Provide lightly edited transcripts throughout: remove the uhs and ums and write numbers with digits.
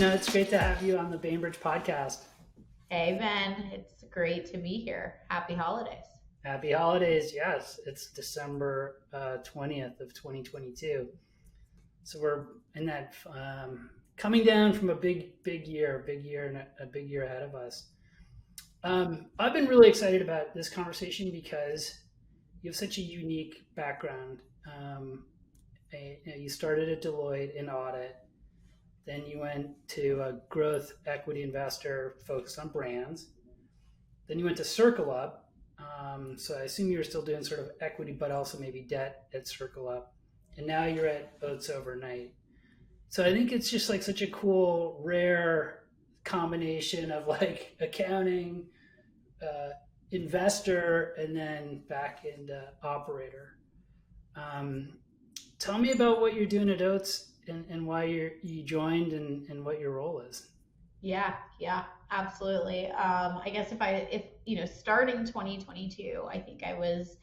Tina. It's great to have you on the Bainbridge podcast. Hey, Ben. It's great to be here. Happy holidays. Happy holidays. Yes, it's December 20th of 2022. So we're in that coming down from a big year and a big year ahead of us. I've been really excited about this conversation because you have such a unique background. You started at Deloitte in audit. Then you went to a growth equity investor focused on brands. Then you went to Circle Up. So I assume you were still doing sort of equity, but also maybe debt at Circle Up. And now you're at Oats Overnight. So I think it's just like such a cool, rare combination of like accounting, investor, and then back end operator. Um, Tell me about what you're doing at Oats and why you joined and what your role is. Yeah, absolutely. I guess if starting 2022, I think I was,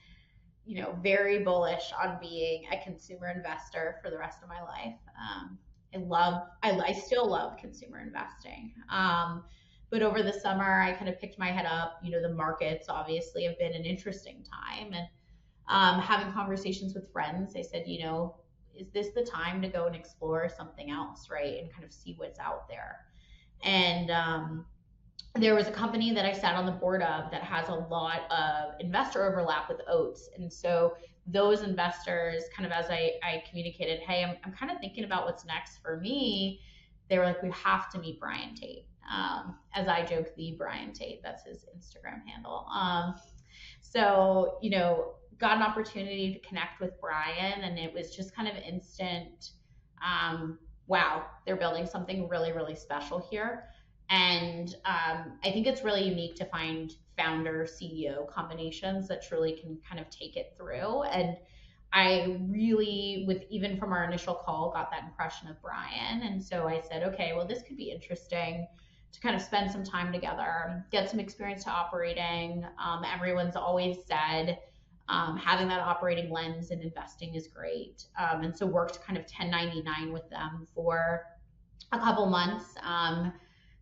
very bullish on being a consumer investor for the rest of my life. I still love consumer investing. But over the summer, I kind of picked my head up. The markets obviously have been an interesting time, and having conversations with friends, I said, is this the time to go and explore something else, right? And kind of see what's out there. And there was a company that I sat on the board of that has a lot of investor overlap with Oats. And so those investors, kind of as I communicated, hey, I'm kind of thinking about what's next for me. They were like, we have to meet Brian Tate. As I joke, the Brian Tate, that's his Instagram handle. So, got an opportunity to connect with Brian, and it was just kind of instant. Wow, they're building something really, really special here. And I think it's really unique to find founder CEO combinations that truly can kind of take it through. And I really, with even from our initial call, got that impression of Brian. And so I said, okay, well, this could be interesting to kind of spend some time together, get some experience to operating. Everyone's always said having that operating lens in investing is great. And so worked kind of 1099 with them for a couple months.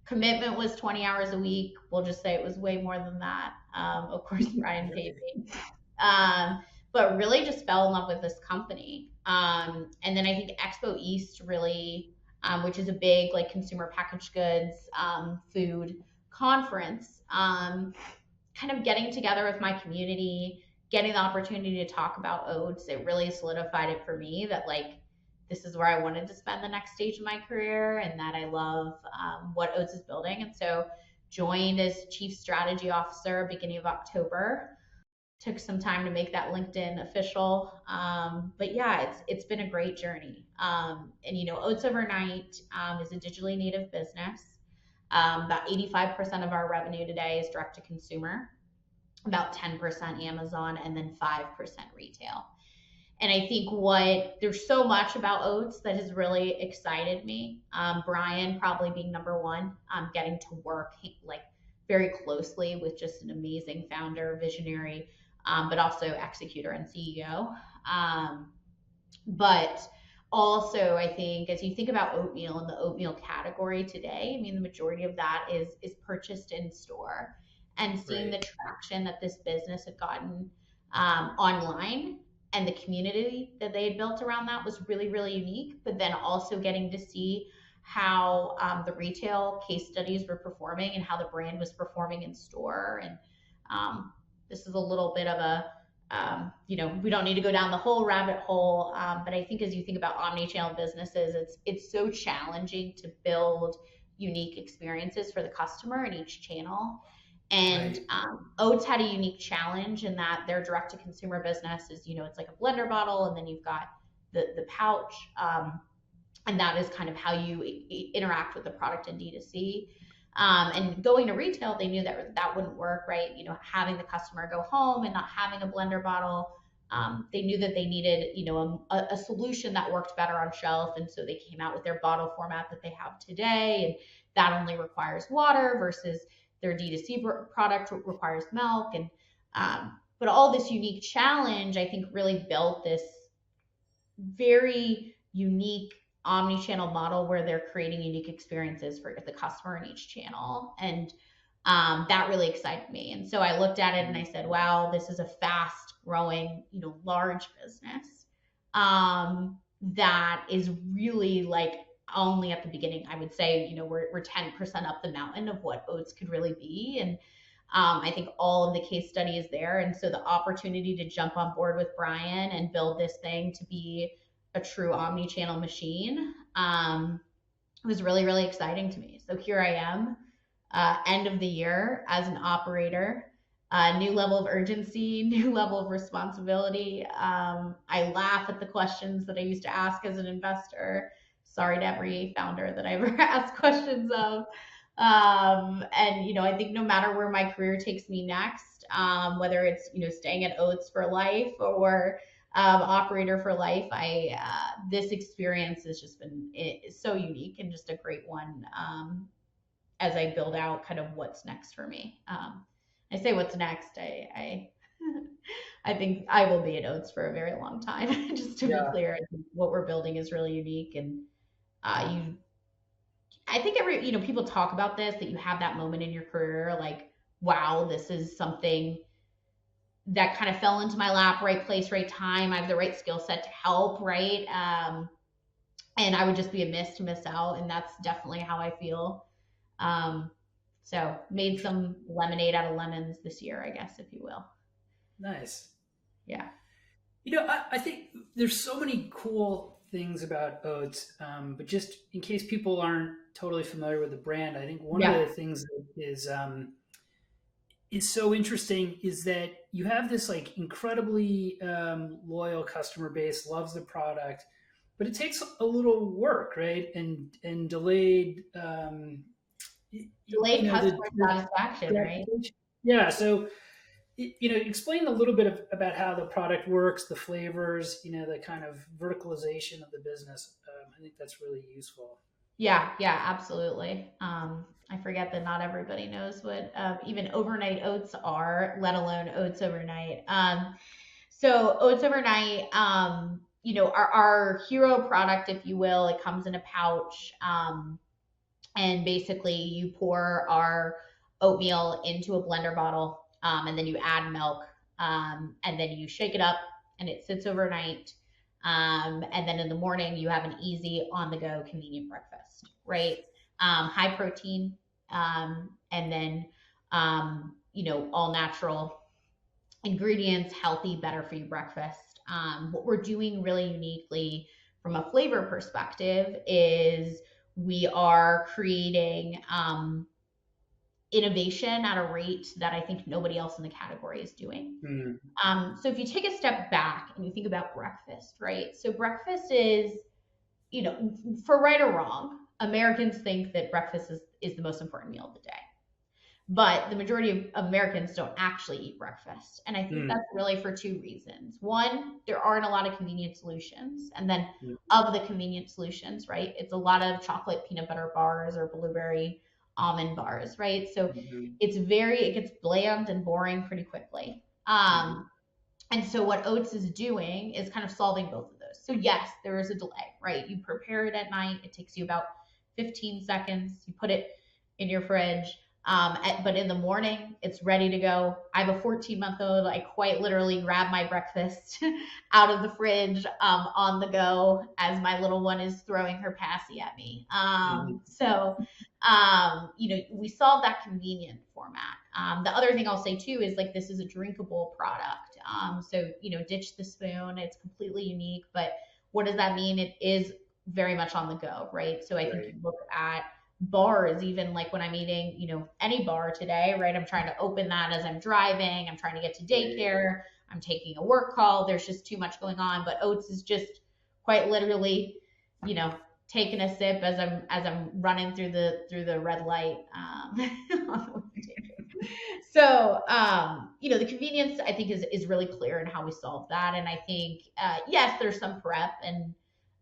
Commitment was 20 hours a week. We'll just say it was way more than that. Of course, Brian paid me. But really just fell in love with this company. And then I think Expo East really, which is a big like consumer packaged goods, food conference, kind of getting together with my community, getting the opportunity to talk about oats, it really solidified it for me that like this is where I wanted to spend the next stage of my career, and that I love what Oats is building. And so joined as chief strategy officer beginning of October. Took some time to make that LinkedIn official. But yeah, it's been a great journey. And Oats Overnight is a digitally native business. About 85% of our revenue today is direct to consumer, about 10% Amazon, and then 5% retail. And I think there's so much about Oats that has really excited me. Brian probably being number one, getting to work like very closely with just an amazing founder, visionary, but also executor and CEO. But also, I think as you think about oatmeal and the oatmeal category today, I mean, the majority of that is purchased in store, and seeing Right. the traction that this business had gotten online and the community that they had built around that was really, really unique. But then also getting to see how the retail case studies were performing and how the brand was performing in store. And this is a little bit of a, we don't need to go down the whole rabbit hole, but I think as you think about omni-channel businesses, it's so challenging to build unique experiences for the customer in each channel. And Right. Oats had a unique challenge in that their direct-to-consumer business is, it's like a blender bottle, and then you've got the pouch, and that is kind of how you interact with the product in D2C. And going to retail, they knew that wouldn't work, right? Having the customer go home and not having a blender bottle. They knew that they needed, a solution that worked better on shelf. And so they came out with their bottle format that they have today. And that only requires water versus their D2C product requires milk. And, but all this unique challenge, I think really built this very unique omni-channel model where they're creating unique experiences for the customer in each channel. And that really excited me. And so I looked at it and I said, wow, this is a fast growing, large business that is really like only at the beginning. I would say, we're 10% up the mountain of what Oats could really be. And I think all of the case study is there. And so the opportunity to jump on board with Brian and build this thing to be a true omni-channel machine was really, really exciting to me. So here I am, end of the year as an operator, new level of urgency, new level of responsibility. I laugh at the questions that I used to ask as an investor. Sorry to every founder that I ever asked questions of. And I think no matter where my career takes me next, whether it's staying at Oats for life or operator for life, this experience has just been so unique and just a great one as I build out kind of what's next for me. I say what's next. I I think I will be at Oats for a very long time. Just to be Yeah. clear, I think what we're building is really unique, and you. I think people talk about this, that you have that moment in your career, like, wow, this is something that kind of fell into my lap, right place, right time. I have the right skill set to help, right? And I would just be amiss to miss out, and that's definitely how I feel. Um, so made some lemonade out of lemons this year, I guess, if you will. Nice. Yeah. I think there's so many cool things about Oats, but just in case people aren't totally familiar with the brand, I think one of Yeah. the things that is so interesting is that you have this like incredibly loyal customer base, loves the product, but it takes a little work, right? And delayed, Delayed customer the satisfaction, right? gratification. Yeah. So explain a little bit about how the product works, the flavors, the kind of verticalization of the business. I think that's really useful. Yeah, yeah, absolutely. I forget that not everybody knows what even overnight oats are, let alone Oats Overnight. So Oats Overnight, our hero product, if you will, it comes in a pouch, and basically you pour our oatmeal into a blender bottle, and then you add milk, and then you shake it up, and it sits overnight. And then in the morning, you have an easy, on the go, convenient breakfast, right? High protein, and then, all natural ingredients, healthy, better for you breakfast. What we're doing really uniquely from a flavor perspective is we are creating innovation at a rate that I think nobody else in the category is doing. Mm. So if you take a step back and you think about breakfast, right? So breakfast is, for right or wrong, Americans think that breakfast is the most important meal of the day. But the majority of Americans don't actually eat breakfast. And I think Mm. that's really for two reasons. One, there aren't a lot of convenient solutions. And then Mm. of the convenient solutions, right, it's a lot of chocolate peanut butter bars or blueberry almond bars, right? So Mhm. it gets bland and boring pretty quickly. Mhm. And so what Oats is doing is kind of solving both of those. So yes, there is a delay, right? You prepare it at night. It takes you about 15 seconds. You put it in your fridge. But in the morning, it's ready to go. I have a 14-month-old. I quite literally grab my breakfast out of the fridge on the go as my little one is throwing her passy at me. Mhm. We solve that convenient format. The other thing I'll say too is like this is a drinkable product. So ditch the spoon. It's completely unique. But what does that mean? It is very much on the go, right? So I think Right. you look at bars, even like when I'm eating, any bar today, right? I'm trying to open that as I'm driving. I'm trying to get to Right. daycare. I'm taking a work call. There's just too much going on. But Oats is just quite literally, you know, taking a sip as I'm running through the red light. So the convenience I think is really clear in how we solve that. And I think yes, there's some prep and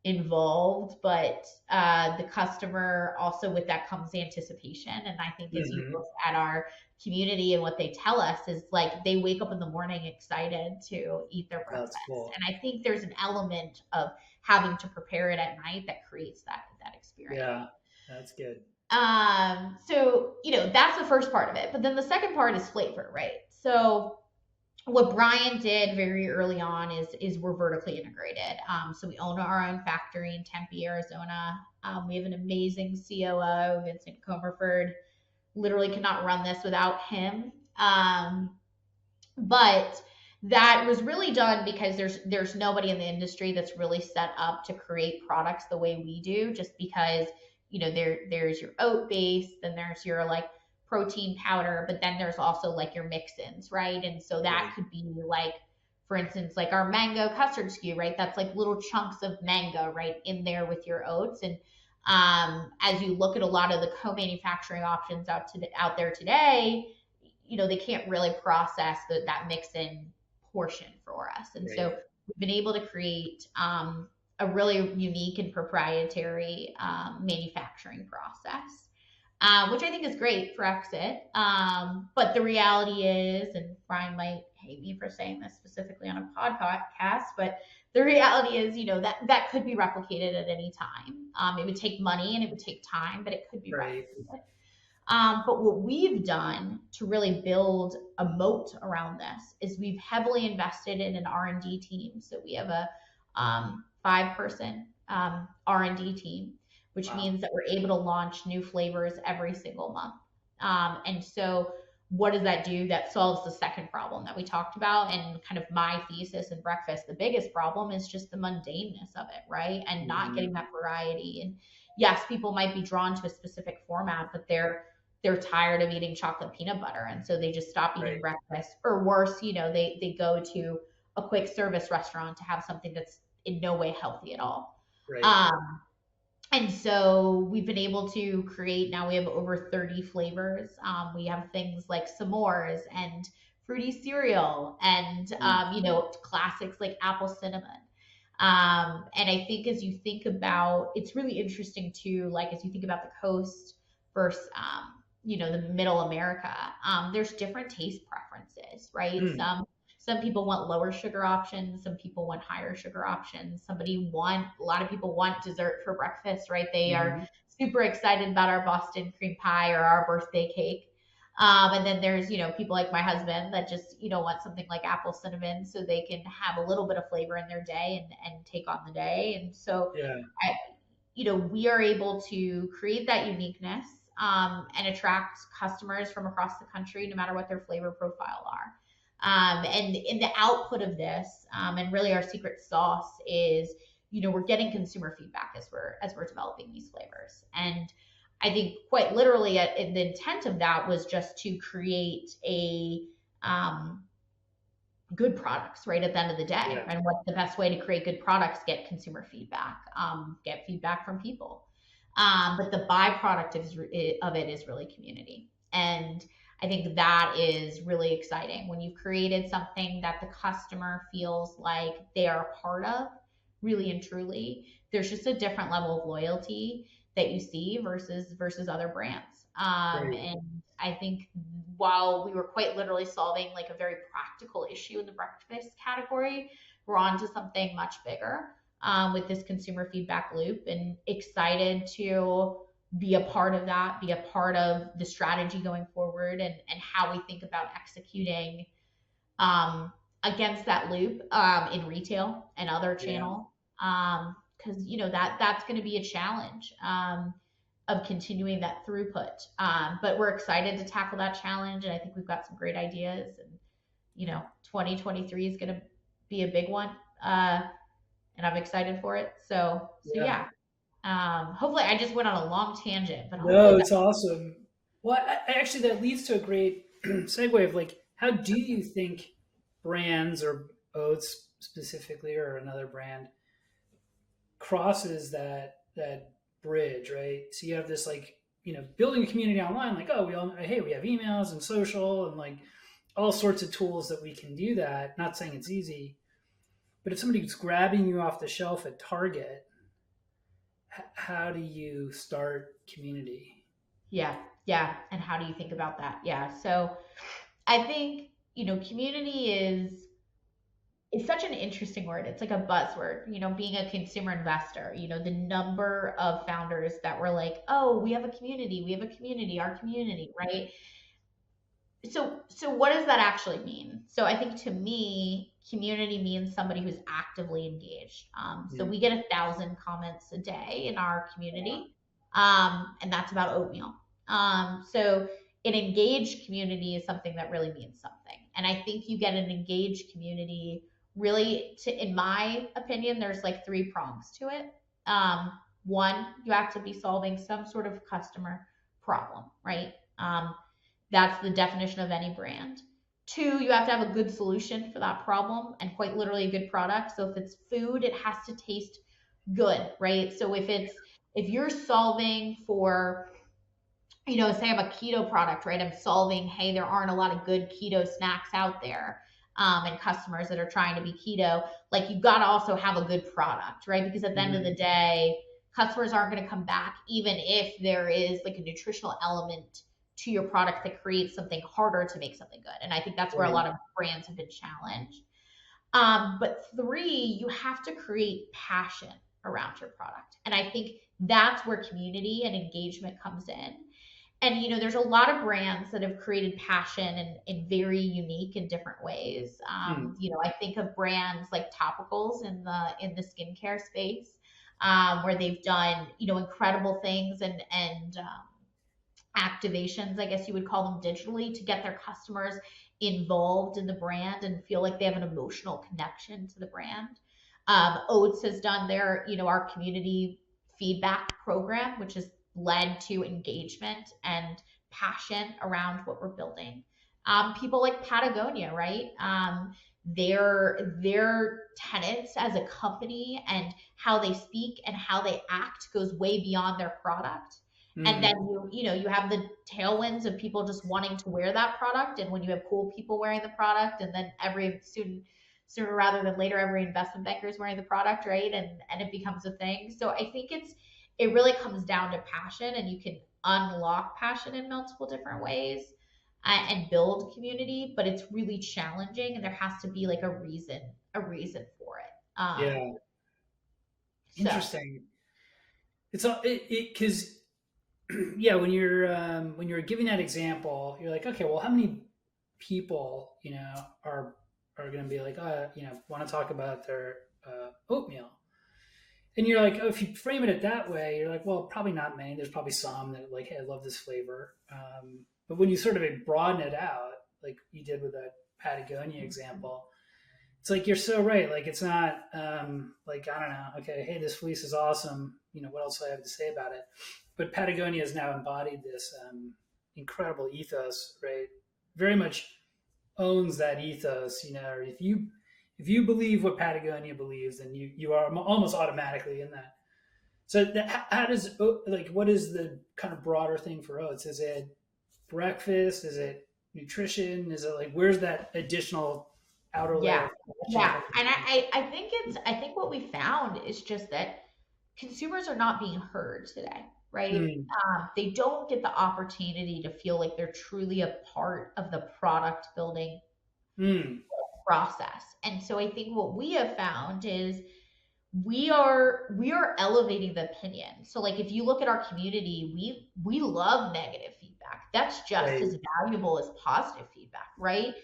involved, but the customer also with that comes anticipation. And I think as you Hmm. look at our community and what they tell us is like they wake up in the morning excited to eat their That's breakfast. cool. And I think there's an element of having to prepare it at night that creates that experience. Yeah, that's good. So that's the first part of it. But then the second part is flavor, right? So what Brian did very early on is we're vertically integrated. So we own our own factory in Tempe, Arizona. We have an amazing COO, Vincent Comerford. Literally could not run this without him. But that was really done because there's nobody in the industry that's really set up to create products the way we do. Just because there's your oat base, then there's your like protein powder, but then there's also like your mix-ins, right? And so that Right. could be like, for instance, like our mango custard SKU, right? That's like little chunks of mango right in there with your oats. And as you look at a lot of the co-manufacturing options out there today, they can't really process that mix in portion for us. And so Right. we've been able to create a really unique and proprietary manufacturing process, which I think is great for exit. But the reality is, and Brian might hate me for saying this specifically on a podcast, but the reality is, that could be replicated at any time. It would take money and it would take time, but it could be Right. replicated. But what we've done to really build a moat around this is we've heavily invested in an R&D team. So we have a 5-person R&D team, which Wow. means that we're able to launch new flavors every single month. And so what does that do? That solves the second problem that we talked about, and kind of my thesis in breakfast. The biggest problem is just the mundaneness of it, right? And not Hmm. getting that variety. And yes, people might be drawn to a specific format, but they're tired of eating chocolate peanut butter, and so they just stop eating Right. breakfast. Or worse, they go to a quick service restaurant to have something that's in no way healthy at all. Right. um, and so we've been able to create, now we have over 30 flavors. We have things like s'mores and fruity cereal and Mm. classics like apple cinnamon. And I think as you think about, it's really interesting too, like as you think about the coast versus the middle America, there's different taste preferences, right? Mm. Some people want lower sugar options, some people want higher sugar options. A lot of people want dessert for breakfast, right? They are Hmm. super excited about our Boston cream pie or our birthday cake. And then there's, people like my husband that just, want something like apple cinnamon so they can have a little bit of flavor in their day and take on the day. And so Yeah. I, we are able to create that uniqueness and attract customers from across the country, no matter what their flavor profile are. And in the output of this, and really our secret sauce is, we're getting consumer feedback as we're developing these flavors. And I think quite literally, the intent of that was just to create a good products right at the end of the day. Yeah. And what's the best way to create good products? Get consumer feedback, get feedback from people. But the byproduct of it is really community. And I think that is really exciting when you've created something that the customer feels like they are a part of, really and truly. There's just a different level of loyalty that you see versus other brands. Right. And I think while we were quite literally solving like a very practical issue in the breakfast category, we're on to something much bigger with this consumer feedback loop, and excited to be a part of that, be a part of the strategy going forward, and how we think about executing against that loop in retail and other Yeah. channel. Because that's going to be a challenge of continuing that throughput. But we're excited to tackle that challenge, and I think we've got some great ideas. And 2023 is going to be a big one, and I'm excited for it. So Yeah. yeah. Hopefully, I just went on a long tangent, but hopefully No, that. it's awesome. Well, actually, that leads to a great segue of like, how do you think brands or Oats specifically, or another brand, crosses that bridge, right? So you have this like, building a community online, like, oh, we all, hey, we have emails and social and like all sorts of tools that we can do that. Not saying it's easy, but if somebody's grabbing you off the shelf at Target, how do you start community? Yeah, yeah. And how do you think about that? Yeah. So I think, community is such an interesting word. It's like a buzzword, being a consumer investor, the number of founders that were like, oh, we have a community, our community, right? So what does that actually mean? So I think to me, community means somebody who's actively engaged. So Mm. we get 1,000 comments a day in our Wow. community, and that's about oatmeal. So an engaged community is something that really means something, and I think you get an engaged community really in my opinion, there's like three prongs to it. One, you have to be solving some sort of customer problem, right? That's the definition of any brand. Two, you have to have a good solution for that problem and quite literally a good product. So if it's food, it has to taste good, right? So if you're solving for, say I'm a keto product, right? I'm solving, hey, there aren't a lot of good keto snacks out there. And customers that are trying to be keto, like you've got to also have a good product, right? Because at the end of the Mm. day, customers aren't going to come back even if there is like a nutritional element to your product that creates something harder to make something good. And I think that's where a Right. lot of brands have been challenged. But three, you have to create passion around your product. And I think that's where community and engagement comes in. And there's a lot of brands that have created passion in very unique and different ways. Mm. I think of brands like topicals in the skincare space, where they've done incredible things and activations, I guess you would call them, digitally to get their customers involved in the brand and feel like they have an emotional connection to the brand. Oats has done our community feedback program, which has led to engagement and passion around what we're building. People like Patagonia, right? Their tenets as a company and how they speak and how they act goes way beyond their product. And then Mm. you have the tailwinds of people just wanting to wear that product, and when you have cool people wearing the product, and then every student, sooner rather than later, every investment banker is wearing the product, right? And it becomes a thing. So I think it really comes down to passion, and you can unlock passion in multiple different ways, and build community, but it's really challenging, and there has to be like a reason for it. Yeah. So Interesting. It's all it because yeah, when you're giving that example, you're like, okay, well, how many people are going to be like, want to talk about their oatmeal, and you're like, oh, if you frame it that way, you're like, well, probably not many. There's probably some that like, hey, I love this flavor. But when you sort of broaden it out, like you did with that Patagonia example, it's like you're so right. Like it's not like I don't know. Okay, hey, this fleece is awesome. What else do I have to say about it? But Patagonia has now embodied this incredible ethos, right? Very much owns that ethos. If you believe what Patagonia believes, then you are almost automatically in that. So how does like what is the kind of broader thing for oats? Is it breakfast? Is it nutrition? Is it like where's that additional outer layer yeah, of yeah. passion? And I think what we found is just that consumers are not being heard today, right? Mm. They don't get the opportunity to feel like they're truly a part of the product building Mm. process. And so I think what we have found is we are elevating the opinion. So like if you look at our community, we love negative feedback. That's just Right. as valuable as positive feedback, right?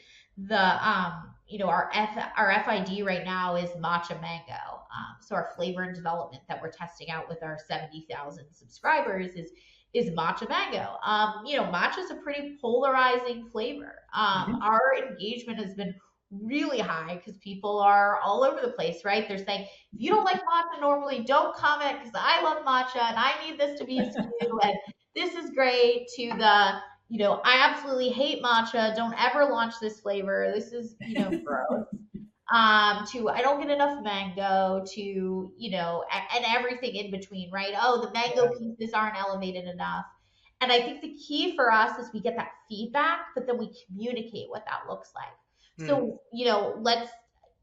Our FID right now is matcha mango. So our flavor and development that we're testing out with our 70,000 subscribers is matcha mango. Matcha is a pretty polarizing flavor. Mm-hmm. Our engagement has been really high because people are all over the place, right? They're saying, if you don't like matcha normally, don't comment because I love matcha and I need this to be a SKU and this is great, to I absolutely hate matcha. Don't ever launch this flavor. This is, gross. To I don't get enough mango, to, and everything in between, right? Oh, the mango Yeah. pieces aren't elevated enough. And I think the key for us is we get that feedback, but then we communicate what that looks like. Mm. So, let's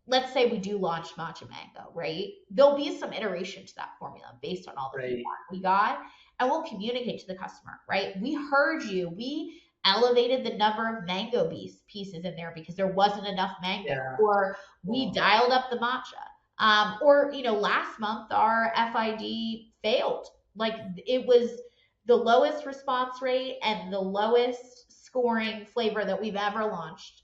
let's say we do launch matcha mango, right? There'll be some iteration to that formula based on all the Right. feedback we got, and we'll communicate to the customer, right? We heard you. We elevated the number of mango pieces in there because there wasn't enough mango, Yeah. or we Cool. dialed up the matcha. Or last month our FID failed. Like, it was the lowest response rate and the lowest scoring flavor that we've ever launched.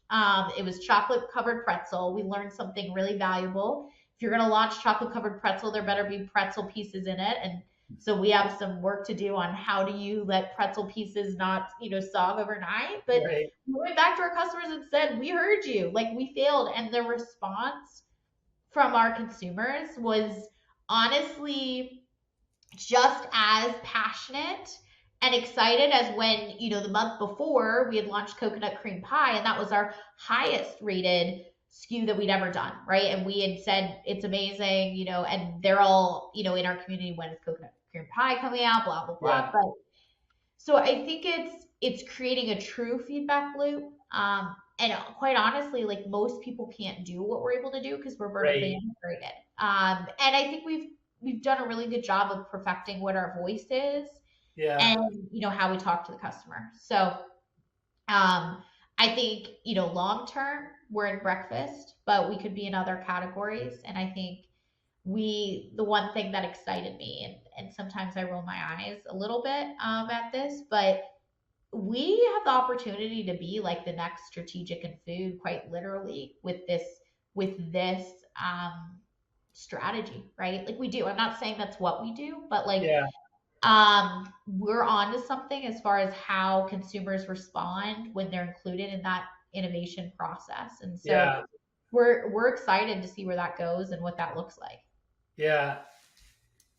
It was chocolate covered pretzel. We learned something really valuable. If you're going to launch chocolate covered pretzel, there better be pretzel pieces in it. And so we have some work to do on how do you let pretzel pieces not, sog overnight. But Right. we went back to our customers and said, we heard you. Like, we failed. And the response from our consumers was honestly just as passionate and excited as when, the month before we had launched coconut cream pie, and that was our highest rated SKU that we'd ever done, right? And we had said it's amazing, and they're all, in our community, when is coconut cream pie coming out, blah blah blah. Yeah. But so I think it's creating a true feedback loop. And quite honestly, like, most people can't do what we're able to do because we're vertically Right. integrated. And I think we've done a really good job of perfecting what our voice is, Yeah. and how we talk to the customer. So I think, long term we're in breakfast, but we could be in other categories. And I think the one thing that excited me, and sometimes I roll my eyes a little bit at this, but we have the opportunity to be like the next strategic in food, quite literally, with this strategy, right? Like, we do. I'm not saying that's what we do, but like, Yeah. we're on to something as far as how consumers respond when they're included in that innovation process. And so Yeah. we're excited to see where that goes and what that looks like. Yeah.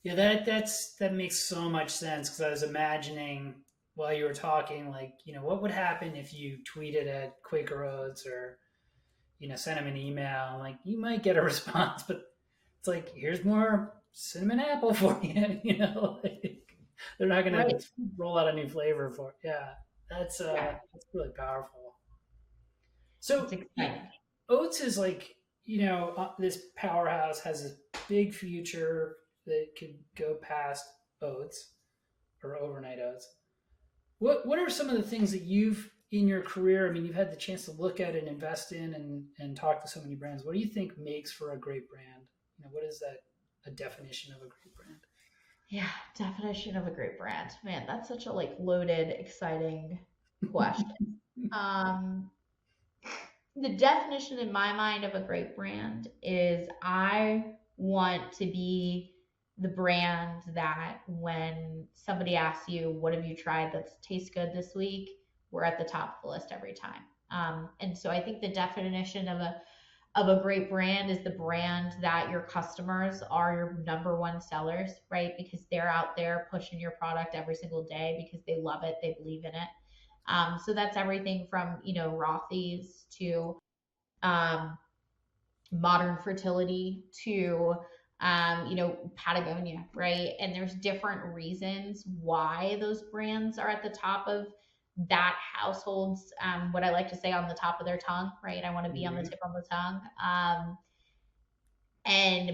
Yeah. That makes so much sense because I was imagining while you were talking, like, what would happen if you tweeted at Quaker Oats or, sent them an email? Like, you might get a response, but it's like, here's more cinnamon apple for you. Like, they're not gonna Right. roll out a new flavor for. Yeah, Yeah. that's really powerful. So It's exciting. Oats is like, this powerhouse has a big future that could go past oats or overnight oats. What are some of the things that you've in your career? I mean, you've had the chance to look at and invest in and talk to so many brands. What do you think makes for a great brand? What is that a definition of a great brand? Yeah, definition of a great brand. Man, that's such a like loaded, exciting question. Um, the definition in my mind of a great brand is I want to be the brand that when somebody asks you, what have you tried that tastes good this week? We're at the top of the list every time. And so I think the definition of a great brand is the brand that your customers are your number one sellers, right? Because they're out there pushing your product every single day because they love it, they believe in it. So that's everything from, Rothy's to um, modern fertility to Patagonia, right? And there's different reasons why those brands are at the top of that household's, what I like to say, on the top of their tongue, right? I want to be on the Mhm. tip of the tongue.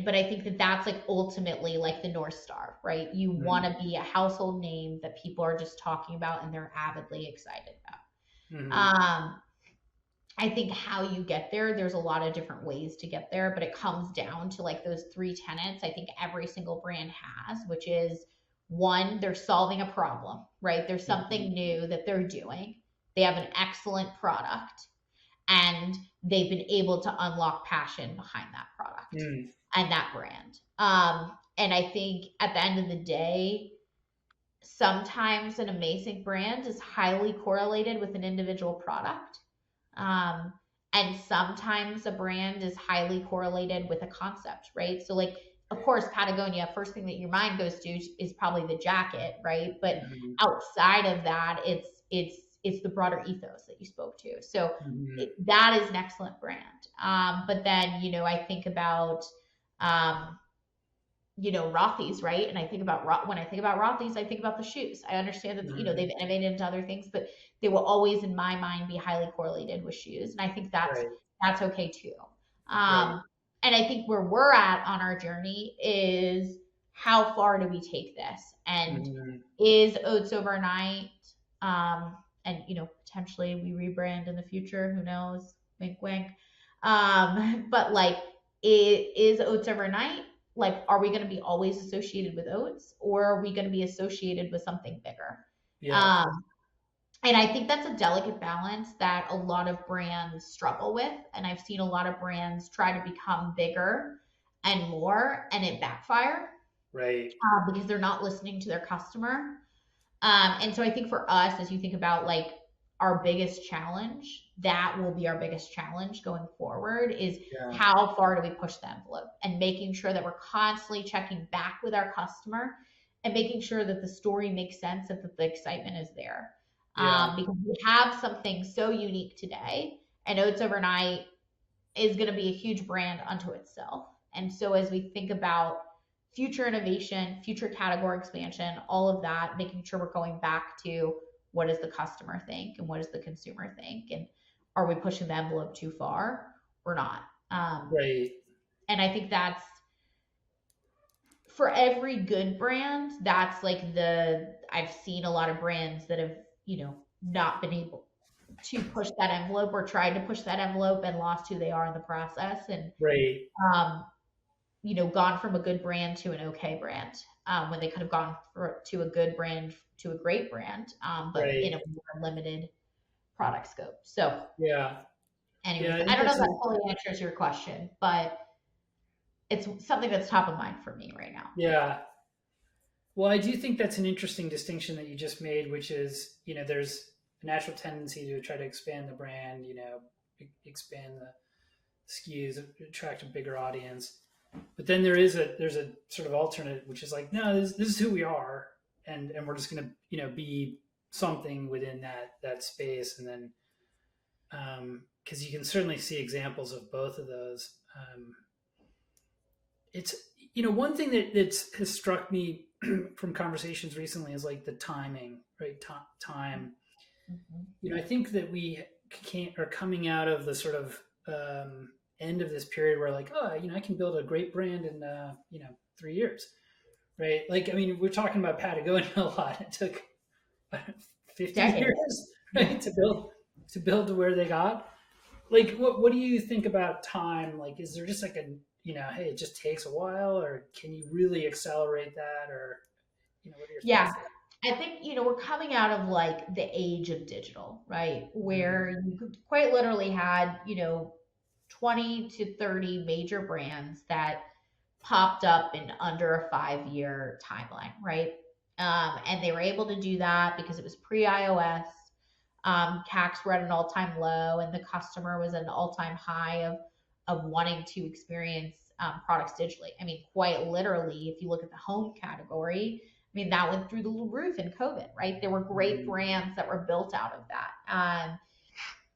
But I think that that's like ultimately like the North Star, right? You want Mhm. to be a household name that people are just talking about and they're avidly excited about. Mhm. I think how you get there, there's a lot of different ways to get there, but it comes down to like those three tenets I think every single brand has, which is, one, they're solving a problem, right? There's Mhm. something new that they're doing. They have an excellent product, and they've been able to unlock passion behind that product Mhm. and that brand. And I think at the end of the day, sometimes an amazing brand is highly correlated with an individual product. Um, and sometimes a brand is highly correlated with a concept, right? So, like, of course, Patagonia, first thing that your mind goes to is probably the jacket, right? But Mhm. outside of that, it's the broader ethos that you spoke to. So Mhm. that is an excellent brand. But then, I think about um, Rothy's, right? And I think about when I think about Rothy's, I think about the shoes. I understand that Mhm. they've innovated into other things, but they will always, in my mind, be highly correlated with shoes, and I think that's Right. that's okay too. Right. And I think where we're at on our journey is how far do we take this? And Mm-hmm. is Oats Overnight, and potentially we rebrand in the future, who knows? Wink, wink. But like, it is Oats Overnight. Like, are we going to be always associated with oats, or are we going to be associated with something bigger? Yeah. Um, and I think that's a delicate balance that a lot of brands struggle with. And I've seen a lot of brands try to become bigger and more, and it backfire Right. because they're not listening to their customer. And so I think for us, as you think about like our biggest challenge, that will be our biggest challenge going forward is Yeah. how far do we push the envelope and making sure that we're constantly checking back with our customer and making sure that the story makes sense and that the excitement is there. Yeah. Because we have something so unique today, and Oats Overnight is going to be a huge brand unto itself. And so as we think about future innovation, future category expansion, all of that, making sure we're going back to what does the customer think and what does the consumer think, and are we pushing the envelope too far or not? Right. And I think that's for every good brand. That's like I've seen a lot of brands that have not been able to push that envelope or tried to push that envelope and lost who they are in the process, and Right. um, gone from a good brand to an okay brand, when they could have gone to a good brand to a great brand, but in Right. a more limited product scope. So, Yeah. Yeah. anyways, I I think don't know that's if a, that fully answers your question, but it's something that's top of mind for me right now. yeah. Well, I do think that's an interesting distinction that you just made, which is, there's a natural tendency to try to expand the brand, expand the SKUs, attract a bigger audience. But then there's a sort of alternate, which is like, no, this is who we are, and we're just gonna, be something within that space, and then because you can certainly see examples of both of those. It's one thing has struck me from conversations recently is like the timing, right? Time. Mhm. I think that we can't are coming out of the sort of end of this period where like, oh, I can build a great brand in 3 years, right? Like, I mean, we're talking about Patagonia a lot. It took 50 Decades. years, right, to build to where they got. Like, what do you think about time? Like, is there just like a hey, it just takes a while, or can you really accelerate that, or what are your Yeah. thoughts there? I think, we're coming out of like the age of digital, right? Mm-hmm. Where you could quite literally had, 20 to 30 major brands that popped up in under a 5 year timeline, right? And they were able to do that because it was pre iOS. CACs were at an all time low, and the customer was at an all time high of wanting to experience products digitally. I mean, quite literally, if you look at the home category, I mean, that went through the roof in COVID, right? There were great Mm-hmm. brands that were built out of that.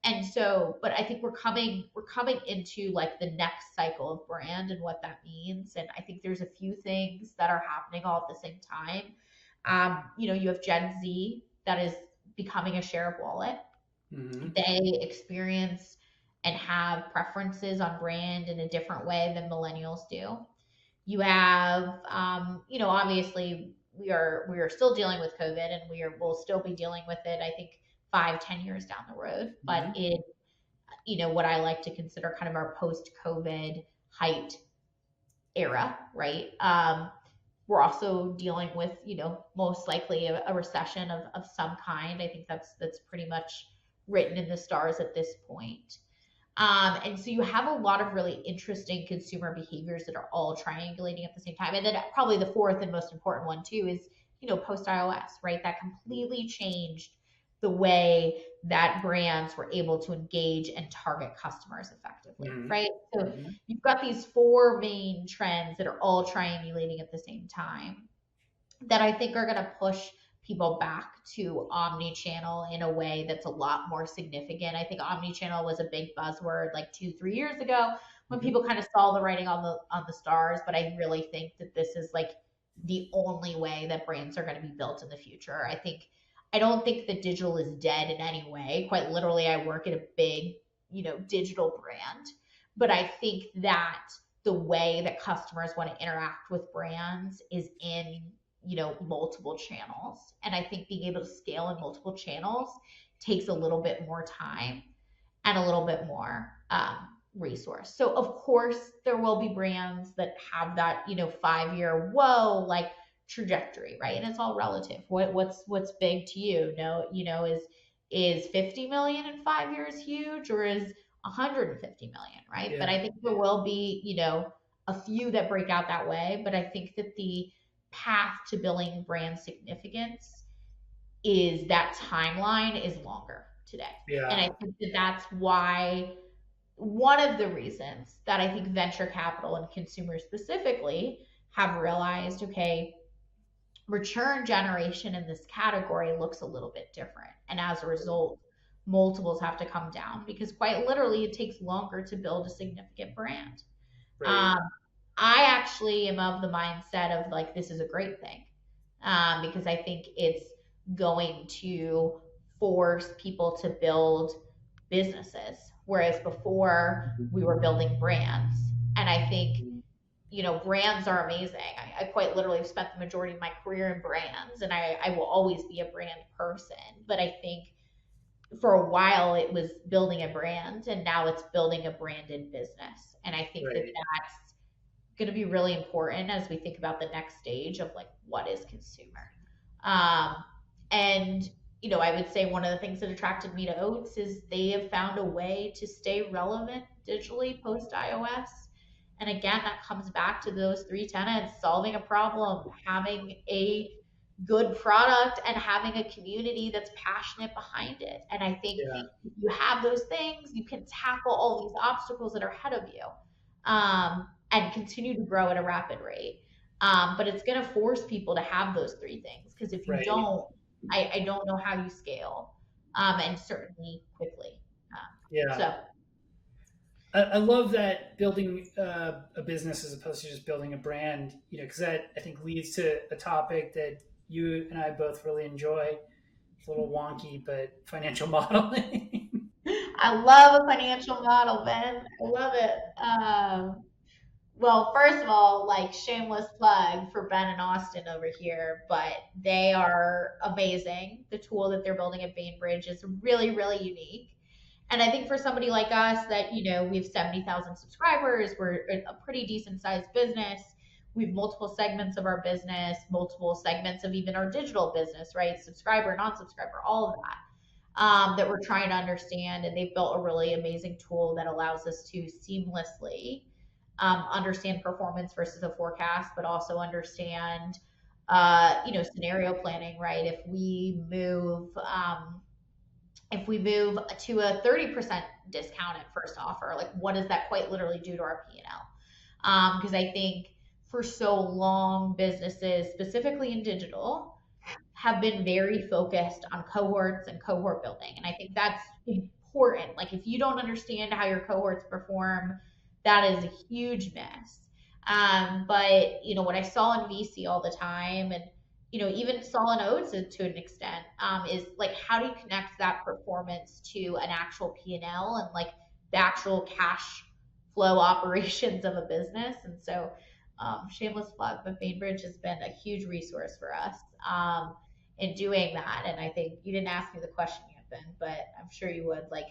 And so, but I think we're coming into like the next cycle of brand and what that means. And I think there's a few things that are happening all at the same time. You have Gen Z that is becoming a share of wallet. Mm-hmm. They experience and have preferences on brand in a different way than millennials do. You have, obviously we are still dealing with COVID, and we'll still be dealing with it. I think 5-10 years down the road, but Mm-hmm. what I like to consider kind of our post-COVID height era, right? We're also dealing with, most likely a recession of some kind. I think that's pretty much written in the stars at this point. And so you have a lot of really interesting consumer behaviors that are all triangulating at the same time. And then probably the fourth and most important one too is, post iOS, right? That completely changed the way that brands were able to engage and target customers effectively, right? So Mm-hmm. you've got these four main trends that are all triangulating at the same time that I think are going to push people back to omni-channel in a way that's a lot more significant. I think omni-channel was a big buzzword like 2-3 years ago when Mm-hmm. people kind of saw the writing on the stars, but I really think that this is like the only way that brands are going to be built in the future. I don't think that digital is dead in any way. Quite literally, I work at a big, digital brand, but I think that the way that customers want to interact with brands is in, multiple channels. And I think being able to scale in multiple channels takes a little bit more time and a little bit more resource. So of course there will be brands that have that, 5 year whoa, like trajectory, right? And it's all relative. What's big to you? No, is 50 million in 5 years huge, or is 150 million, right? But Yeah. I think there will be, a few that break out that way. But I think that the path to building brand significance is that timeline is longer today. And Yeah. I think that that's why one of the reasons that I think venture capital and consumers specifically have realized, okay, return generation in this category looks a little bit different. And as a result, multiples have to come down because quite literally it takes longer to build a significant brand. Right. Um, I actually am of the mindset of like, this is a great thing, because I think it's going to force people to build businesses, whereas before we were building brands. And I think, brands are amazing. I quite literally have spent the majority of my career in brands, and I will always be a brand person. But I think for a while it was building a brand, and now it's building a branded business. And I think that Right. that's going to be really important as we think about the next stage of like, what is consumer. um, and I would say one of the things that attracted me to Oats is they have found a way to stay relevant digitally post iOS. And again, that comes back to those three tenets: solving a problem, having a good product, and having a community that's passionate behind it. And I think Yeah. if you have those things, you can tackle all these obstacles that are ahead of you, and continue to grow at a rapid rate. But it's going to force people to have those three things, because if you Right. don't, I don't know how you scale, and certainly quickly. Yeah. So I love that building a business as opposed to just building a brand, because that I think leads to a topic that you and I both really enjoy. It's a little wonky, but financial modeling. I love a financial model, Ben. I love it. Well, first of all, like shameless plug for Ben and Austin over here, but they are amazing. The tool that they're building at Bainbridge is really, really unique. And I think for somebody like us that, we have 70,000 subscribers, we're a pretty decent sized business. We have multiple segments of our business, multiple segments of even our digital business, right? Subscriber, non subscriber, all of that, that we're trying to understand. And they've built a really amazing tool that allows us to seamlessly, understand performance versus a forecast, but also understand, scenario planning, right? If we move to a 30% discount at first offer, like what does that quite literally do to our P&L? Because I think for so long, businesses, specifically in digital, have been very focused on cohorts and cohort building. And I think that's important. Like if you don't understand how your cohorts perform, that is a huge miss. But what I saw in VC all the time, and even saw in Oats to an extent, is like, how do you connect that performance to an actual P&L and like the actual cash flow operations of a business? And so, shameless plug, but Bainbridge has been a huge resource for us, in doing that. And I think you didn't ask me the question yet, Ben, but I'm sure you would. Like,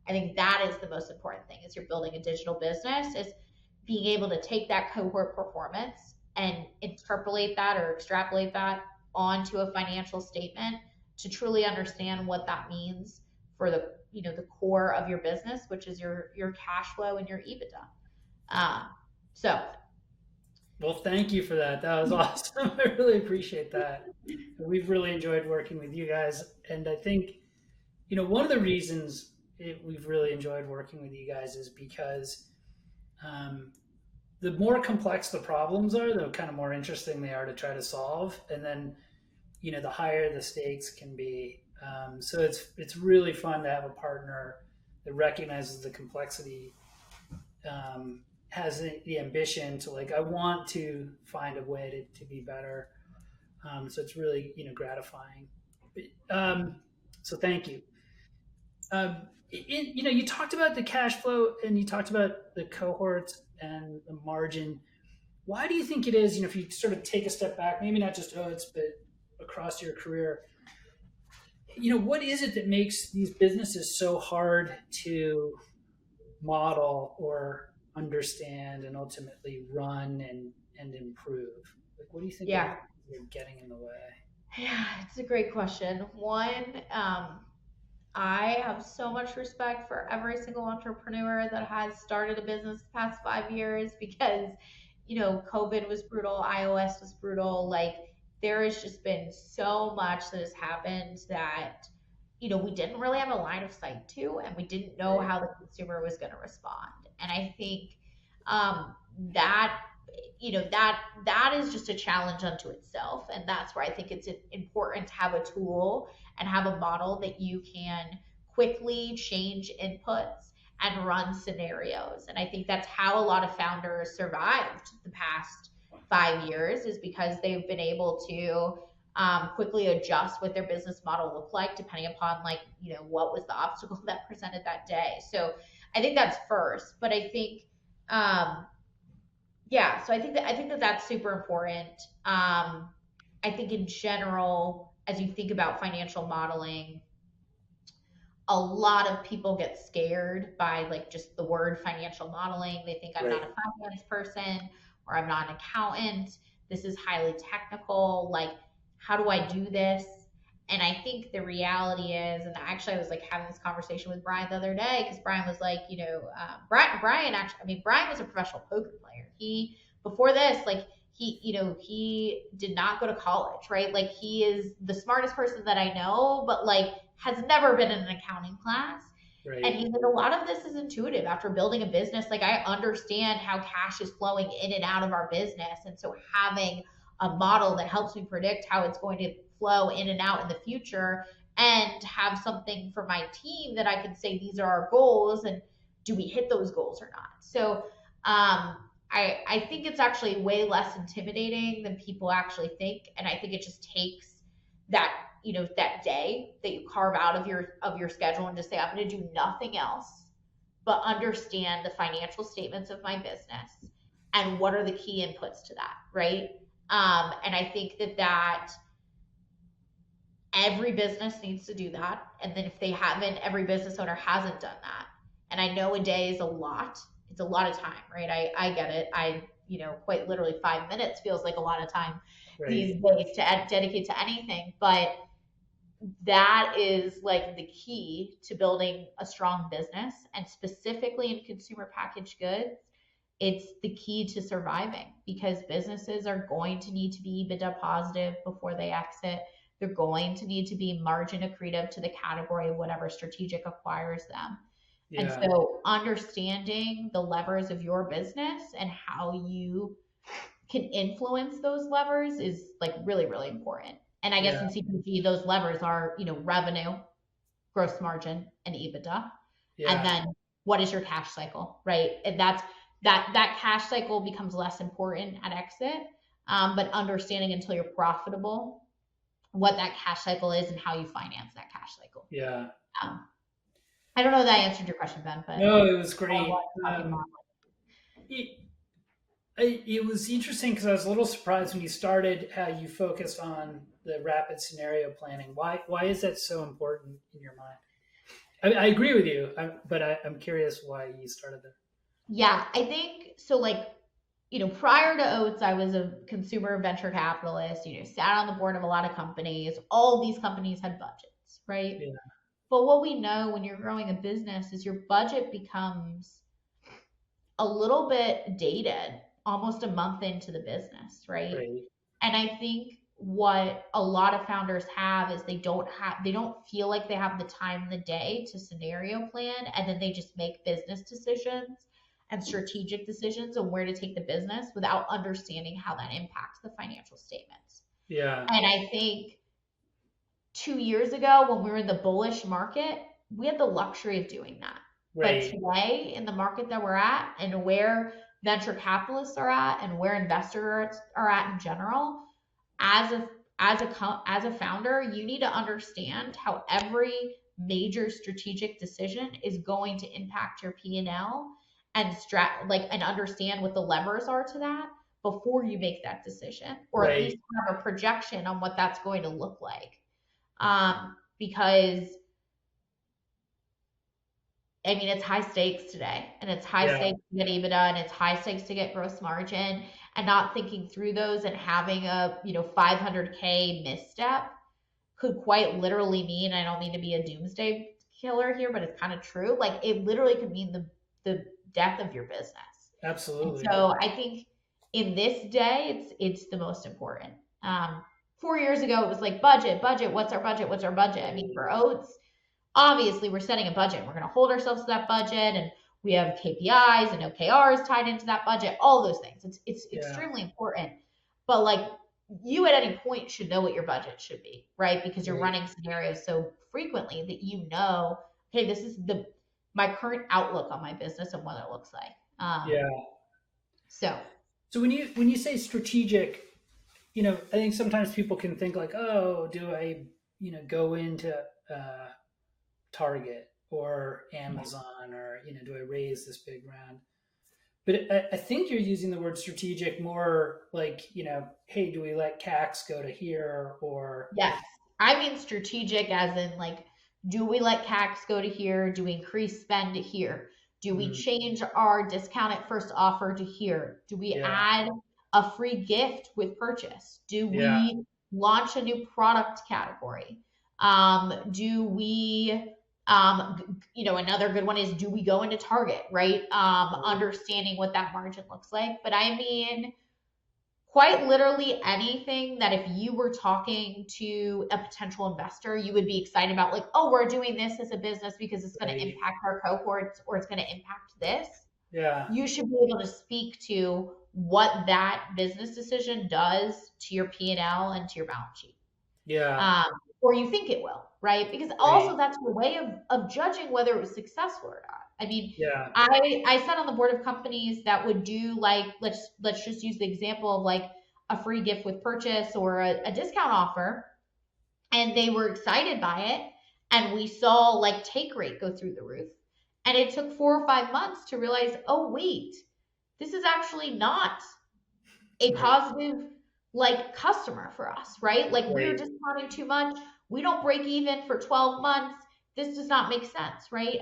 I think that is the most important thing as you're building a digital business, is being able to take that cohort performance and interpolate that or extrapolate that onto a financial statement to truly understand what that means for the core of your business, which is your cash flow and your EBITDA. So Well, thank you for that. That was awesome. I really appreciate that. We've really enjoyed working with you guys, and I think one of the reasons we've really enjoyed working with you guys is because um, the more complex the problems are, the kind of more interesting they are to try to solve, and then the higher the stakes can be. So it's really fun to have a partner that recognizes the complexity, has the ambition to like, I want to find a way to be better. So it's really gratifying. So thank you. You talked about the cash flow and you talked about the cohorts and the margin. Why do you think it is, if you sort of take a step back, maybe not just Oats, but across your career, what is it that makes these businesses so hard to model or understand and ultimately run and improve? Like, what do you think Yeah. are getting in the way? Yeah, it's a great question. One, I have so much respect for every single entrepreneur that has started a business the past 5 years because, COVID was brutal, iOS was brutal. Like, there has just been so much that has happened that, we didn't really have a line of sight to, and we didn't know Right. how the consumer was going to respond. And I think that that is just a challenge unto itself, and that's where I think it's important to have a tool and have a model that you can quickly change inputs and run scenarios. And I think that's how a lot of founders survived the past 5 years, is because they've been able to quickly adjust what their business model looked like depending upon, like, what was the obstacle that presented that day. So I think that's first. But I think yeah, so I think that that's super important. I think in general, as you think about financial modeling, a lot of people get scared by, like, just the word financial modeling. They think I'm not Right. a finance person or I'm not an accountant. This is highly technical. Like, how do I do this? And I think the reality is, and actually I was like having this conversation with Brian the other day, because Brian was like, Brian actually, I mean, Brian was a professional poker player. He, before this, like, he did not go to college, right? Like, he is the smartest person that I know, but, like, has never been in an accounting class. And Right. he's like, a lot of this is intuitive after building a business. Like, I understand how cash is flowing in and out of our business. And so having a model that helps me predict how it's going to flow in and out in the future, and have something for my team that I can say, these are our goals, and do we hit those goals or not? So I think it's actually way less intimidating than people actually think. And I think it just takes that, that day that you carve out of your schedule and just say, I'm going to do nothing else but understand the financial statements of my business and what are the key inputs to that, right? And I think that every business needs to do that. And then if they haven't, every business owner hasn't done that. And I know a day is a lot. It's a lot of time, right? I get it. Quite literally 5 minutes feels like a lot of time Right. these days to dedicate to anything. But that is, like, the key to building a strong business, and specifically in consumer packaged goods, it's the key to surviving, because businesses are going to need to be EBITDA positive before they exit. They're going to need to be margin accretive to the category of whatever strategic acquires them. And Yeah. so understanding the levers of your business and how you can influence those levers is, like, really, really important. And I guess Yeah. in CPG, those levers are, revenue, gross margin, and EBITDA. And Yeah. then what is your cash cycle, right? And that cash cycle becomes less important at exit. But understanding, until you're profitable, what that cash cycle is and how you finance that cash cycle. Yeah. Um, I don't know if that answered your question, Ben, but No, it was I great. was talking about. It, it was interesting because I was a little surprised when you started how you focused on the rapid scenario planning. Why is that so important in your mind? I agree with you, but I'm curious why you started there. Yeah, I think so. Like, prior to Oats, I was a consumer venture capitalist, sat on the board of a lot of companies. All of these companies had budgets, right? Yeah. But what we know when you're growing a business is your budget becomes a little bit dated almost a month into the business, right? Right. And I think what a lot of founders have is they don't feel like they have the time in the day to scenario plan, and then they just make business decisions and strategic decisions on where to take the business without understanding how that impacts the financial statements. Yeah. And I think 2 years ago, when we were in the bullish market, we had the luxury of doing that. But Right. today, in the market that we're at, and where venture capitalists are at, and where investors are at in general, as a founder, you need to understand how every major strategic decision is going to impact your P&L and and understand what the levers are to that before you make that decision, or at Right. least have a projection on what that's going to look like. Because I mean, it's high stakes today, and it's high Yeah. stakes to get EBITDA, and it's high stakes to get gross margin, and not thinking through those and having a 500K misstep could quite literally mean, I don't mean to be a doomsday killer here, but it's kind of true. Like it literally could mean the death of your business. And Absolutely. so I think in this day, it's the most important. 4 years ago, it was like budget. What's our budget? What's our budget? I mean, for Oats, obviously we're setting a budget. We're going to hold ourselves to that budget, and we have KPIs and OKRs tied into that budget. All those things. It's Yeah. extremely important. But like you at any point should know what your budget should be, right? Because you're Right. running scenarios so frequently that hey, this is my current outlook on my business and what it looks like. Yeah. So So when you say strategic, I think sometimes people can think like, oh, do I, go into Target or Amazon, or do I raise this big round? But I think you're using the word strategic more like, hey, do we let CACs go to here, or yes, I mean strategic as in like, do we let CACs go to here? Do we increase spend to here? Do we mm, change our discount at first offer to here? Do we yeah, add a free gift with purchase? Do yeah, we launch a new product category? Do we, another good one is, do we go into Target, right? Understanding what that margin looks like. But I mean, quite literally anything that if you were talking to a potential investor, you would be excited about, like, oh, we're doing this as a business because it's going to right, impact our cohorts or it's going to impact this. yeah, You should be able to speak to what that business decision does to your P&L and L and to your balance sheet. yeah, um, or you think it will, right? Because also right, that's your way of judging whether it was successful or not. I mean, yeah, I sat on the board of companies that would do, like, let's just use the example of like a free gift with purchase or a discount offer, and they were excited by it, and we saw like take rate go through the roof, and it took 4 or 5 months to realize, oh wait, this is actually not a right, positive like customer for us, right? Like we're right, discounting too much. We don't break even for 12 months. This does not make sense, right?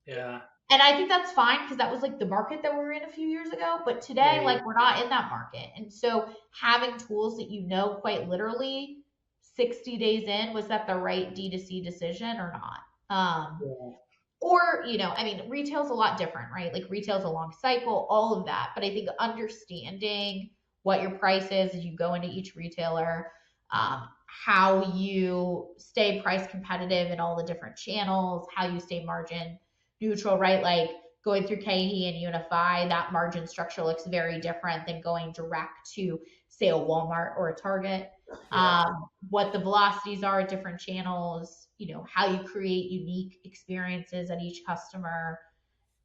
yeah, And I think that's fine because that was like the market that we were in a few years ago. But today, right, like we're not in that market. And so having tools that quite literally 60 days in, was that the right D2C decision or not? yeah, Or, I mean, retail's a lot different, right? Like retail's a long cycle, all of that. But I think understanding what your price is as you go into each retailer, how you stay price competitive in all the different channels, how you stay margin neutral, right? Like going through KeHE and Unify, that margin structure looks very different than going direct to, say, a Walmart or a Target. yeah, What the velocities are at different channels, how you create unique experiences at each customer.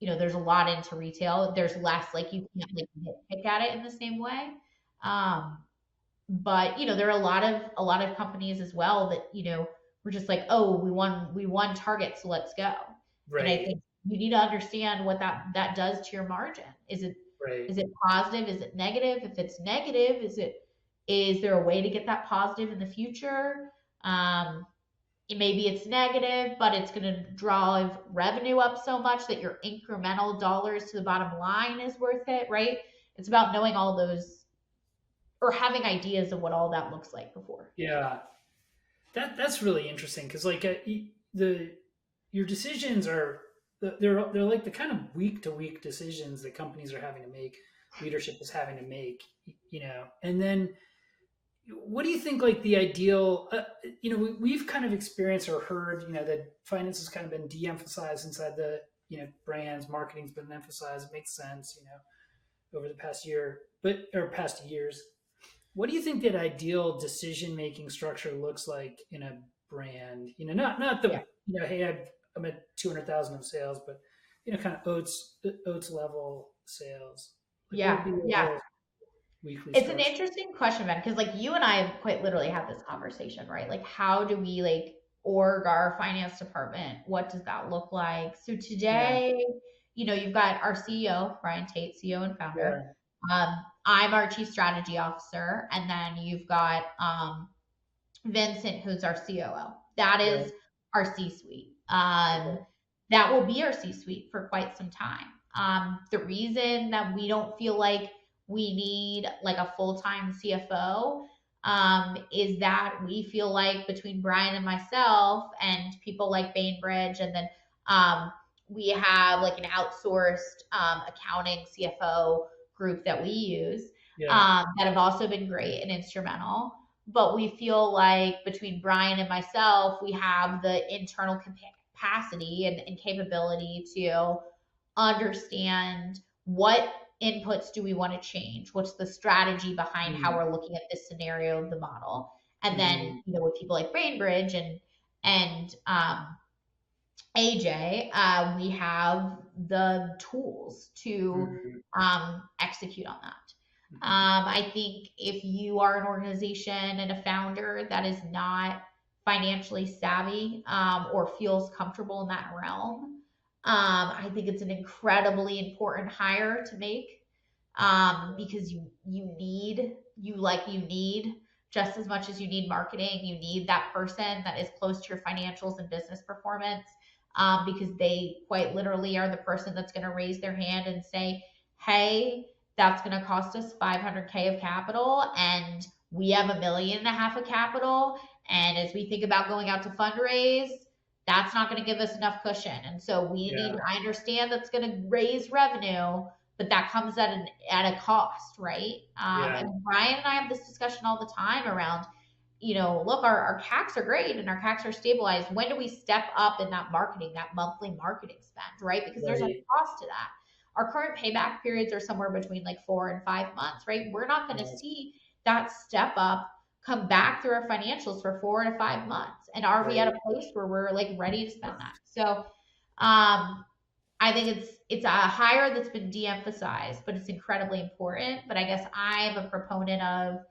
There's a lot into retail. There's less, like you can't like pick at it in the same way. Um, but there are a lot of companies as well that we're just like, oh, we won Target, so let's go. And I right, think you need to understand what that does to your margin. Is it right, is it positive? Is it negative? If it's negative, is there a way to get that positive in the future? Um, Maybe it's negative, but it's going to drive revenue up so much that your incremental dollars to the bottom line is worth it, right? It's about knowing all those, or having ideas of what all that looks like before. yeah. That's really interesting because like the your decisions are they're like the kind of week to week decisions that companies are having to make, leadership is having to make, and then what do you think like the ideal we've kind of experienced or heard that finance has kind of been de-emphasized inside the brands, marketing's been emphasized, it makes sense over the past year but or past years. What do you think that ideal decision making structure looks like in a brand? Not the Yeah. hey, I'm at 200,000 of sales, but kind of oats level sales. Like what would Yeah. be the Yeah. ideal weekly It's an structure? interesting question, Ben, because like you and I have quite literally had this conversation, right? Like, how do we like org, our finance department, what does that look like? So Yeah. today, you've got our CEO, Brian Tate, CEO and founder. Yeah. I'm our chief strategy officer. And then you've got Vincent, who's our COO. That Right. is our C suite. Okay. That will be our C suite for quite some time. The reason that we don't feel like we need like a full time CFO is that we feel like between Brian and myself and people like Bainbridge, and then we have like an outsourced accounting CFO group that we use Yeah. that have also been great and instrumental. But we feel like between Brian and myself, we have the internal capacity and capability to understand what inputs do we want to change, what's the strategy behind how Mm-hmm. we're looking at this scenario of the model. And then, Mm-hmm. with people like Brainbridge and AJ, we have the tools to Mm-hmm. execute on that. Mm-hmm. I think if you are an organization and a founder that is not financially savvy or feels comfortable in that realm, I think it's an incredibly important hire to make because you need just as much as you need marketing. You need that person that is close to your financials and business performance because they quite literally are the person that's going to raise their hand and say, "Hey, that's going to cost us 500K of capital, and we have 1.5 million of capital. And as we think about going out to fundraise, that's not going to give us enough cushion. And so Yeah. I understand that's going to raise revenue, but that comes at a cost, right?" Yeah. And Brian and I have this discussion all the time around, look, our CACs are great and our CACs are stabilized. When do we step up in that marketing, that monthly marketing spend, right? Because there's a Right. cost to that. Our current payback periods are somewhere between like 4 and 5 months, right? We're not going to Right. see that step up come back through our financials for 4 to 5 months. And are we at a Right. place where we're like ready to spend that? So I think it's a hire that's been de-emphasized, but it's incredibly important. But I guess I'm a proponent of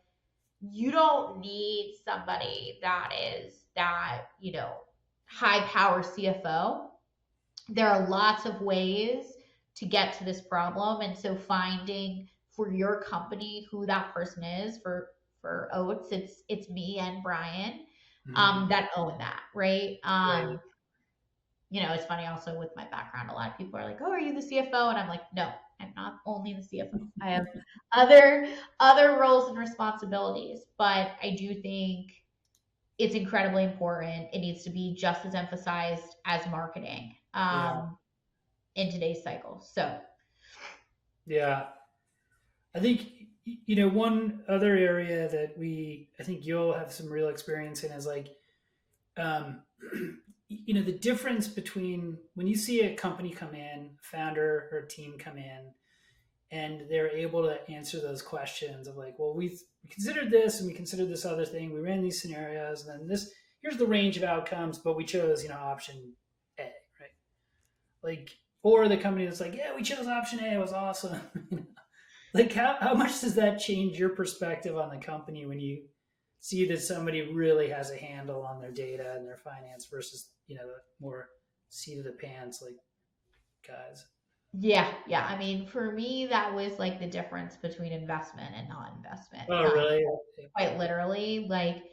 you don't need somebody that is that, high power CFO. There are lots of ways to get to this problem. And so finding for your company who that person is for Oats, it's me and Brian Mm-hmm. that own that, right? Right. It's funny also with my background, a lot of people are like, "Oh, are you the CFO?" And I'm like, "No, I'm not only the CFO. I have other roles and responsibilities." But I do think it's incredibly important. It needs to be just as emphasized as marketing Yeah. in today's cycle. So Yeah. I think one other area that I think you'll have some real experience in is like um, the difference between when you see a company come in, founder or team come in, and they're able to answer those questions of like, well, we considered this and we considered this other thing. We ran these scenarios, and then this here's the range of outcomes, but we chose option A, right? Like, or the company that's like, yeah, we chose option A, it was awesome. Like, how much does that change your perspective on the company when you see that somebody really has a handle on their data and their finance versus the more seat of the pants like guys? yeah, yeah. I mean, for me, that was like the difference between investment and non-investment. Oh, really? Quite literally, like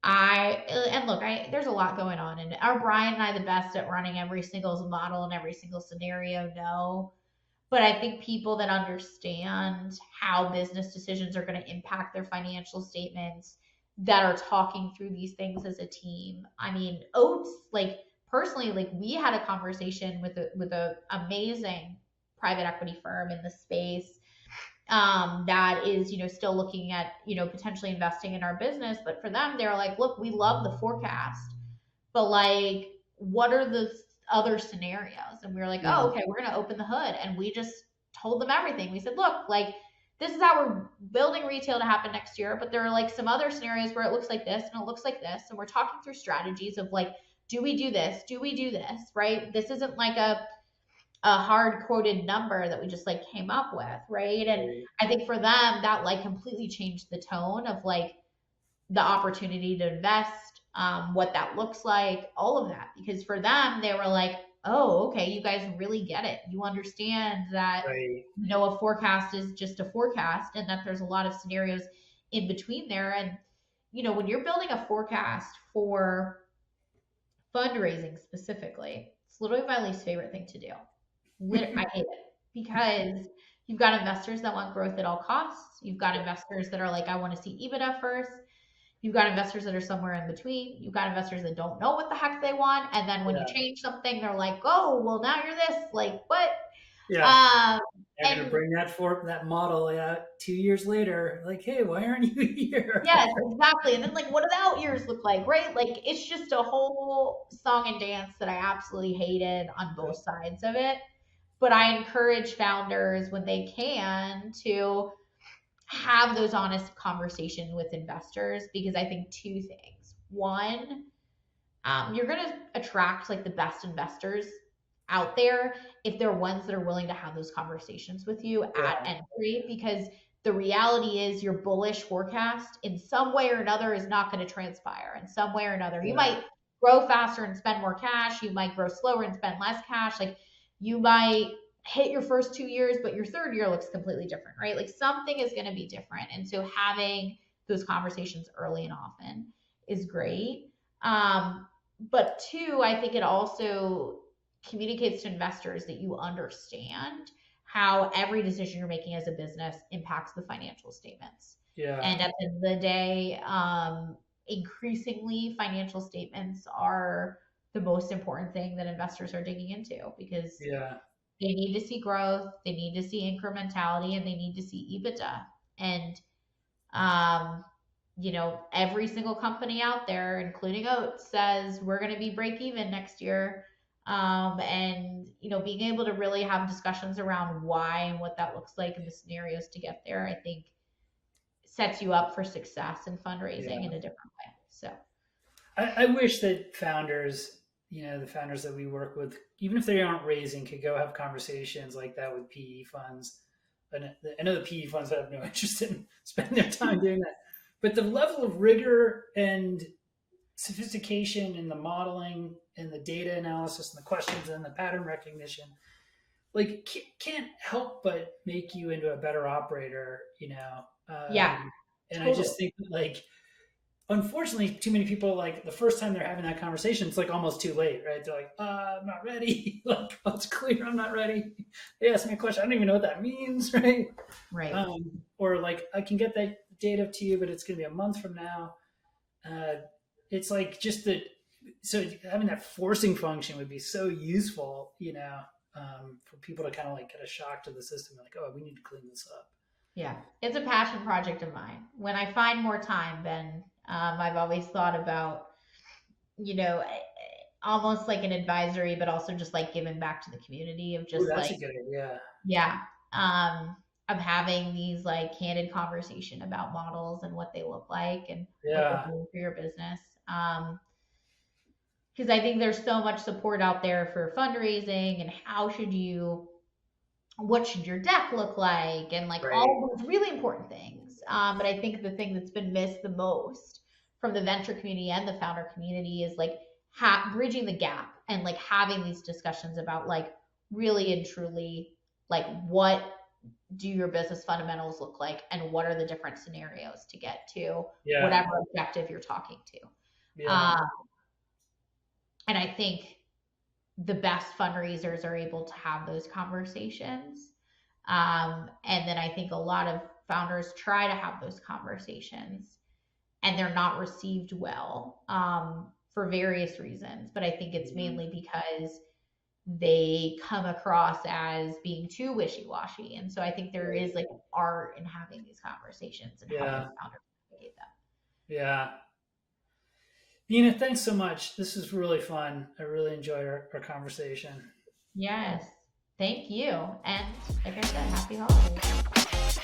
and look, there's a lot going on, and are Brian and I the best at running every single model and every single scenario? No. But I think people that understand how business decisions are going to impact their financial statements, that are talking through these things as a team. I mean, Oats, like personally, like we had a conversation with a amazing private equity firm in the space that is, still looking at, potentially investing in our business. But for them, they're like, look, we love the forecast, but like, what are the other scenarios? And we were like, oh, Yeah. okay, we're going to open the hood. And we just told them everything. We said, look, like, this is how we're building retail to happen next year. But there are like some other scenarios where it looks like this and it looks like this. And we're talking through strategies of like, do we do this? Do we do this? Right? This isn't like a hard quoted number that we just like came up with, right? And Right. I think for them that like completely changed the tone of like the opportunity to invest. what that looks like, all of that. Because for them, they were like, oh, okay, you guys really get it. You understand that, Right. a forecast is just a forecast and that there's a lot of scenarios in between there. And, when you're building a forecast for fundraising specifically, it's literally my least favorite thing to do. I hate it because you've got investors that want growth at all costs. You've got investors that are like, I want to see EBITDA first. You've got investors that are somewhere in between. You've got investors that don't know what the heck they want. And then when you Yeah. change something, they're like, oh, well, now you're this. Like, what? Yeah. Um, They're going to and bring that model out 2 years later. Like, hey, why aren't you here? yes, exactly. And then, like, what do the out years look like, right? Like, it's just a whole song and dance that I absolutely hated on both sides of it. But I encourage founders when they can to have those honest conversations with investors, because I think two things. One, you're going to attract like the best investors out there if they're ones that are willing to have those conversations with you at Yeah. entry, because the reality is your bullish forecast in some way or another is not going to transpire in some way or another. You Yeah. might grow faster and spend more cash. You might grow slower and spend less cash. Like, you might hit your first 2 years, but your third year looks completely different, right? Like, something is going to be different. And so having those conversations early and often is great. But two, I think it also communicates to investors that you understand how every decision you're making as a business impacts the financial statements. Yeah. And at the end of the day, increasingly, financial statements are the most important thing that investors are digging into, because Yeah. they need to see growth, they need to see incrementality, and they need to see EBITDA. And um, every single company out there, including Oats, says we're going to be break even next year. And being able to really have discussions around why and what that looks like and the scenarios to get there, I think sets you up for success in fundraising Yeah. in a different way. So I wish that founders, the founders that we work with, even if they aren't raising, could go have conversations like that with PE funds. I know the PE funds have no interest in spending their time doing that. But the level of rigor and sophistication in the modeling and the data analysis and the questions and the pattern recognition, like, can't help but make you into a better operator, yeah, and I totally. just think that, like, unfortunately, too many people, like, the first time they're having that conversation, it's like almost too late, right? They're like, I'm not ready. Like, oh, it's clear I'm not ready. They asked me a question, I don't even know what that means, right? Right. Or like, I can get that data to you, but it's going to be a month from now. It's like just that. So having that forcing function would be so useful, for people to kind of like get a shock to the system, like, oh, we need to clean this up. Yeah, it's a passion project of mine. When I find more time, Ben, I've always thought about, you know, almost like an advisory, but also just like giving back to the community of Oh, just that's a like, good idea. yeah, of having these like candid conversation about models and what they look like and what they're Yeah, doing for your business. Because I think there's so much support out there for fundraising and what should your deck look like, and like right. all those really important things. But I think the thing that's been missed the most from the venture community and the founder community is like bridging the gap and like having these discussions about like really and truly like what do your business fundamentals look like and what are the different scenarios to get to Yeah, whatever objective you're talking to. yeah, Um, and I think the best fundraisers are able to have those conversations. And then I think a lot of founders try to have those conversations and they're not received well, for various reasons. But I think it's mhm, mainly because they come across as being too wishy-washy. And so I think there is right. like an art in having these conversations and helping Yeah, founders navigate them. yeah. Nina, thanks so much. This is really fun. I really enjoyed our conversation. Yes. Thank you. And like I said, happy holidays.